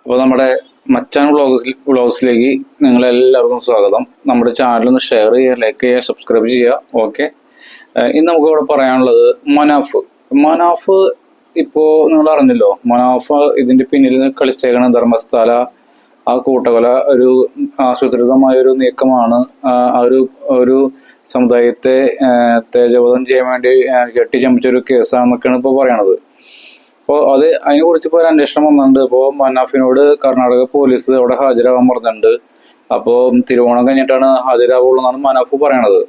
അപ്പോൾ നമ്മുടെ മച്ചാൻ വ്ളോഗ്സിലേക്ക് നിങ്ങളെല്ലാവർക്കും സ്വാഗതം. നമ്മുടെ ചാനൽ ഒന്ന് ഷെയർ ചെയ്യുക, ലൈക്ക് ചെയ്യുക, സബ്സ്ക്രൈബ് ചെയ്യുക. ഓക്കെ, ഇന്ന് നമുക്ക് ഇവിടെ പറയാനുള്ളത് മനാഫ് ഇപ്പോൾ നിങ്ങൾ അറിഞ്ഞല്ലോ. മനാഫ് ഇതിന്റെ പിന്നിൽ കളിച്ചേക്കണ ധർമ്മസ്ഥല ആ കൂട്ടക്കൊല ഒരു ആസൂത്രിതമായ ഒരു നീക്കമാണ്. ഒരു സമുദായത്തെ തേജോവധം ചെയ്യാൻ വേണ്ടി കെട്ടിച്ചമച്ച ഒരു കേസാണെന്നൊക്കെയാണ് ഇപ്പോൾ പറയണത്. അപ്പോൾ അതിനെ കുറിച്ച് ഇപ്പോൾ ഒരു അന്വേഷണം വന്നിട്ടുണ്ട്. ഇപ്പോൾ മനാഫിനോട് കർണാടക പോലീസ് അവിടെ ഹാജരാകാൻ പറഞ്ഞിട്ടുണ്ട്. അപ്പോൾ തിരുവോണം കഴിഞ്ഞിട്ടാണ് ഹാജരാവുള്ളൂ എന്നാണ് മനാഫ് പറയണത്.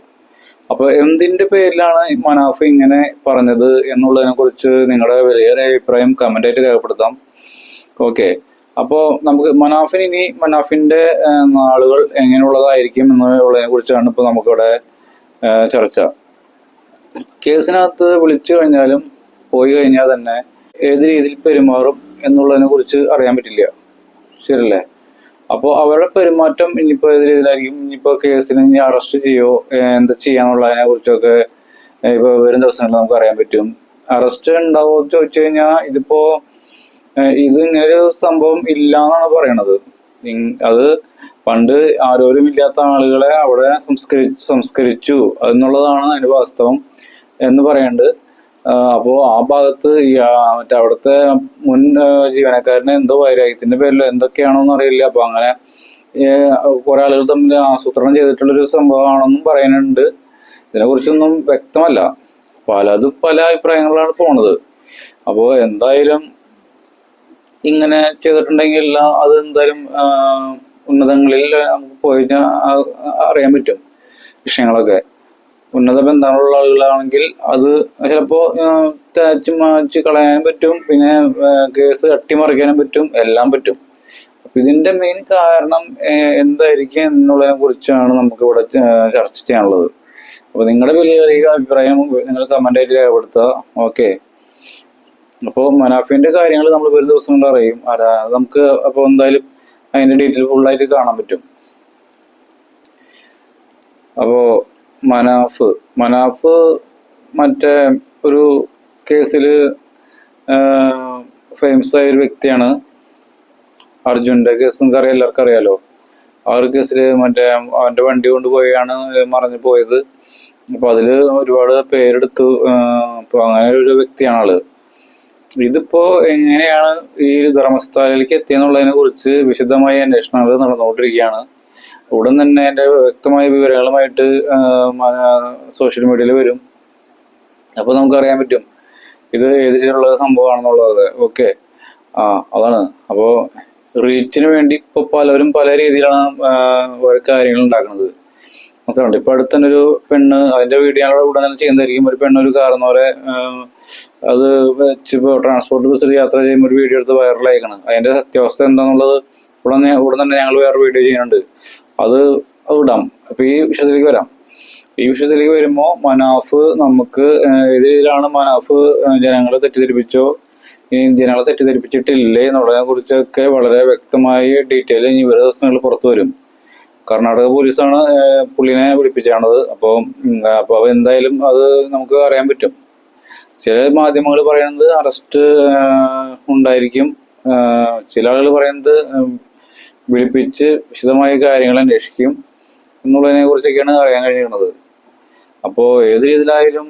അപ്പോൾ എന്തിന്റെ പേരിലാണ് മനാഫ് ഇങ്ങനെ പറഞ്ഞത് എന്നുള്ളതിനെ കുറിച്ച് നിങ്ങളുടെ വലിയൊരു അഭിപ്രായം കമന്റായിട്ട് രേഖപ്പെടുത്താം. ഓക്കെ, അപ്പോൾ നമുക്ക് മനാഫിന്റെ നാളുകൾ എങ്ങനെയുള്ളതായിരിക്കും എന്നുള്ളതിനെ കുറിച്ചാണ് ഇപ്പോൾ നമുക്കിവിടെ ചർച്ച. കേസിനകത്ത് വിളിച്ചു കഴിഞ്ഞാലും പോയി കഴിഞ്ഞാൽ തന്നെ ഏത് രീതിയിൽ പെരുമാറും എന്നുള്ളതിനെ കുറിച്ച് അറിയാൻ പറ്റില്ല, ശരിയല്ലേ? അപ്പോൾ അവരുടെ പെരുമാറ്റം ഇനിയിപ്പോൾ ഏത് രീതിയിലായിരിക്കും, ഇനിയിപ്പോൾ കേസിന് ഇനി അറസ്റ്റ് ചെയ്യോ എന്താ ചെയ്യാന്നുള്ളതിനെ കുറിച്ചൊക്കെ ഇപ്പോൾ വരും ദിവസങ്ങളിൽ നമുക്ക് അറിയാൻ പറ്റും. അറസ്റ്റ് ഉണ്ടാവോ എന്ന് ചോദിച്ചു കഴിഞ്ഞാൽ ഇത് ഇങ്ങനൊരു സംഭവം ഇല്ല എന്നാണ് പറയണത്. അത് പണ്ട് ആരോരും ഇല്ലാത്ത ആളുകളെ അവിടെ സംസ്കരിച്ചു എന്നുള്ളതാണ് അതിന്റെ വാസ്തവം എന്ന് പറയുന്നുണ്ട്. അപ്പോൾ ആ ഭാഗത്ത് അവിടുത്തെ മുൻ ജീവനക്കാരന് എന്തോ വൈരാഗ്യത്തിന്റെ പേരിൽ എന്തൊക്കെയാണോന്ന് അറിയില്ല. അപ്പൊ അങ്ങനെ കുറെ ആളുകൾ തമ്മിൽ ആസൂത്രണം ചെയ്തിട്ടുള്ളൊരു സംഭവമാണെന്നും പറയുന്നുണ്ട്. ഇതിനെ കുറിച്ചൊന്നും വ്യക്തമല്ല. പല അഭിപ്രായങ്ങളാണ് പോണത്. അപ്പോൾ എന്തായാലും ഇങ്ങനെ ചെയ്തിട്ടുണ്ടെങ്കിൽ അത് എന്തായാലും ഉന്നതങ്ങളിൽ നമുക്ക് പോയി അറിയാൻ പറ്റും വിഷയങ്ങളൊക്കെ. ഉന്നത ബന്ധങ്ങളുള്ള ആളുകളാണെങ്കിൽ അത് ചിലപ്പോ തേച്ച് മാച്ച് കളയാനും പറ്റും, പിന്നെ കേസ് അട്ടിമറിക്കാനും പറ്റും, എല്ലാം പറ്റും. അപ്പൊ ഇതിന്റെ മെയിൻ കാരണം എന്തായിരിക്കും എന്നുള്ളതിനെ കുറിച്ചാണ് നമുക്ക് ഇവിടെ ചർച്ച ചെയ്യാനുള്ളത്. അപ്പൊ നിങ്ങളുടെ വലിയ അഭിപ്രായം നിങ്ങൾ കമന്റായിട്ട് രേഖപ്പെടുത്തുക. ഓക്കെ, അപ്പോൾ മനാഫിന്റെ കാര്യങ്ങൾ നമ്മൾ ഒരു ദിവസം കൊണ്ട് അറിയും. നമുക്ക് അപ്പോൾ എന്തായാലും അതിന്റെ ഡീറ്റെയിൽ ഫുള്ളായിട്ട് കാണാൻ പറ്റും. അപ്പോ മനാഫ് മറ്റേ ഒരു കേസിൽ ഫേമസ് ആയ ഒരു വ്യക്തിയാണ്. അർജുന്റെ കേസ് നിങ്ങൾക്ക് എല്ലാവർക്കും അറിയാലോ. ആ ഒരു കേസിൽ മറ്റേ അവന്റെ വണ്ടി കൊണ്ടുപോയാണ് മറഞ്ഞു പോയത്. അപ്പൊ അതില് ഒരുപാട് പേരെടുത്തു. അപ്പൊ അങ്ങനെ ഒരു വ്യക്തിയാണ് ആള്. ഇതിപ്പോ എങ്ങനെയാണ് ഈ ധർമ്മസ്ഥലയിലേക്ക് എത്തിയെന്നുള്ളതിനെ കുറിച്ച് വിശദമായ അന്വേഷണങ്ങൾ നടന്നുകൊണ്ടിരിക്കുകയാണ്. ഉടൻ തന്നെ അതിന്റെ വ്യക്തമായ വിവരങ്ങളുമായിട്ട് സോഷ്യൽ മീഡിയയിൽ വരും. അപ്പൊ നമുക്കറിയാൻ പറ്റും ഇത് ഏത് രീതിയിലുള്ള സംഭവമാണെന്നുള്ളത്. ഓക്കെ, അതാണ്. അപ്പോ റീച്ചിന് വേണ്ടി ഇപ്പൊ പലരും പല രീതിയിലാണ് ഓരോ കാര്യങ്ങൾ ഉണ്ടാക്കുന്നത്. മനസ്സിലുണ്ട്. ഇപ്പൊ അടുത്ത് തന്നെ ഒരു പെണ്ണ്, അതിന്റെ വീഡിയോ ഉടൻ തന്നെ ചെയ്യുന്നതായിരിക്കും. ഒരു പെണ്ണ് ഒരു കാർന്നോരെ അത് വെച്ചിപ്പോ ട്രാൻസ്പോർട്ട് ബസ്സിൽ യാത്ര ചെയ്യുമ്പോൾ ഒരു വീഡിയോ എടുത്ത് വൈറലായിക്കണം. അതിന്റെ സത്യാവസ്ഥ എന്താണെന്നുള്ളത് ഉടൻ തന്നെ ഞങ്ങൾ വേറെ വീഡിയോ ചെയ്യുന്നുണ്ട്. അത് ഇടാം. അപ്പൊ ഈ വിഷയത്തിലേക്ക് വരാം. ഈ വിഷയത്തിലേക്ക് വരുമ്പോ മനാഫ് നമുക്ക് ഏത് രീതിയിലാണ് മനാഫ് ജനങ്ങളെ തെറ്റിദ്ധരിപ്പിച്ചോ ജനങ്ങളെ തെറ്റിദ്ധരിപ്പിച്ചിട്ടില്ലേ എന്നുള്ളതിനെ കുറിച്ചൊക്കെ വളരെ വ്യക്തമായി ഡീറ്റെയിൽ ഇനി വരും ദിവസങ്ങളിൽ പുറത്തു വരും. കർണാടക പോലീസാണ് പുള്ളിനെ വിളിപ്പിച്ചാണത്. അപ്പോൾ എന്തായാലും അത് നമുക്ക് അറിയാൻ പറ്റും. ചില മാധ്യമങ്ങൾ പറയുന്നത് അറസ്റ്റ് ഉണ്ടായിരിക്കും, ചില ആളുകൾ പറയുന്നത് വിളിപ്പിച്ച് വിശദമായ കാര്യങ്ങൾ അന്വേഷിക്കും എന്നുള്ളതിനെ കുറിച്ചൊക്കെയാണ് അറിയാൻ കഴിയുന്നത്. അപ്പോൾ ഏത് രീതിയിലായാലും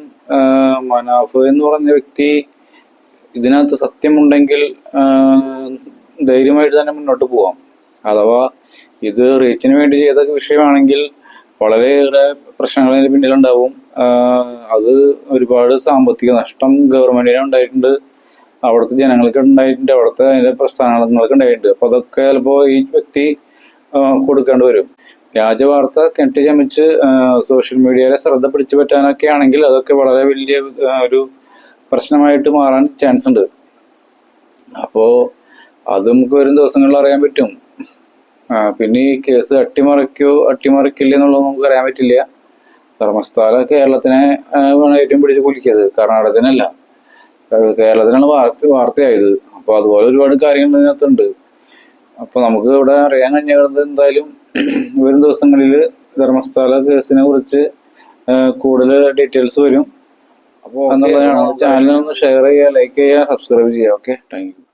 മനാഫ് എന്ന് പറഞ്ഞ വ്യക്തി ഇതിനകത്ത് സത്യമുണ്ടെങ്കിൽ ധൈര്യമായിട്ട് തന്നെ മുന്നോട്ട് പോവാം. അഥവാ ഇത് റീച്ചിന് വേണ്ടി ചെയ്ത വിഷയമാണെങ്കിൽ വളരെയേറെ പ്രശ്നങ്ങൾ അതിന് പിന്നിലുണ്ടാവും. അത് ഒരുപാട് സാമ്പത്തിക നഷ്ടം ഗവൺമെന്റിന് ഉണ്ടായിട്ടുണ്ട്, അവിടുത്തെ ജനങ്ങൾക്ക് ഉണ്ടായിട്ടുണ്ട്, അവിടുത്തെ അതിന്റെ പ്രസ്ഥാനങ്ങൾക്ക് ഉണ്ടായിട്ടുണ്ട്. അപ്പൊ അതൊക്കെ ചിലപ്പോ ഈ വ്യക്തി കൊടുക്കേണ്ടി വരും. വ്യാജ വാർത്ത കെട്ടിച്ചമച്ച് സോഷ്യൽ മീഡിയയിലെ ശ്രദ്ധ പിടിച്ചു പറ്റാനൊക്കെ ആണെങ്കിൽ അതൊക്കെ വളരെ വലിയ ഒരു പ്രശ്നമായിട്ട് മാറാൻ ചാൻസ് ഉണ്ട്. അപ്പോ അത് നമുക്ക് വരും ദിവസങ്ങളിൽ അറിയാൻ പറ്റും. പിന്നെ ഈ കേസ് അട്ടിമറിക്കില്ല എന്നുള്ളത് നമുക്ക് അറിയാൻ പറ്റില്ല. ധർമ്മസ്ഥല കേരളത്തിനെ ഏറ്റവും പിടിച്ച് കുലിക്കിയത്, കർണാടകത്തിനല്ല, കേരളത്തിനാണ് വാർത്തയായത്. അപ്പൊ അതുപോലെ ഒരുപാട് കാര്യങ്ങൾ ഇതിനകത്തുണ്ട്. അപ്പൊ നമുക്ക് ഇവിടെ അറിയാൻ കഴിഞ്ഞത് എന്തായാലും വരും ദിവസങ്ങളിൽ ധർമ്മസ്ഥല കേസിനെ കുറിച്ച് കൂടുതൽ ഡീറ്റെയിൽസ് വരും. അപ്പോൾ എന്നുള്ളതാണ്. ചാനൽ ഒന്ന് ഷെയർ ചെയ്യുക, ലൈക്ക് ചെയ്യുക, സബ്സ്ക്രൈബ് ചെയ്യുക. Okay, thank you.